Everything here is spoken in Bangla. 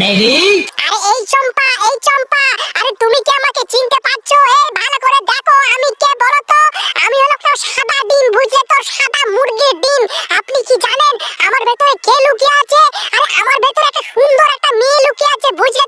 মেরি। আরে এই চম্পা, আরে তুমি কি আমাকে চিনতে পারছো? এই ভালো করে দেখো আমি কে বলো তো। আমি হলো একটা সাদা ডিম, বুঝলে তো, সাদা মুরগির ডিম। আপনি কি জানেন আমার ভেতরে কে লুকিয়ে আছে? আরে আমার ভেতরে একটা সুন্দর একটা মেয়ে লুকিয়ে আছে, বুঝলে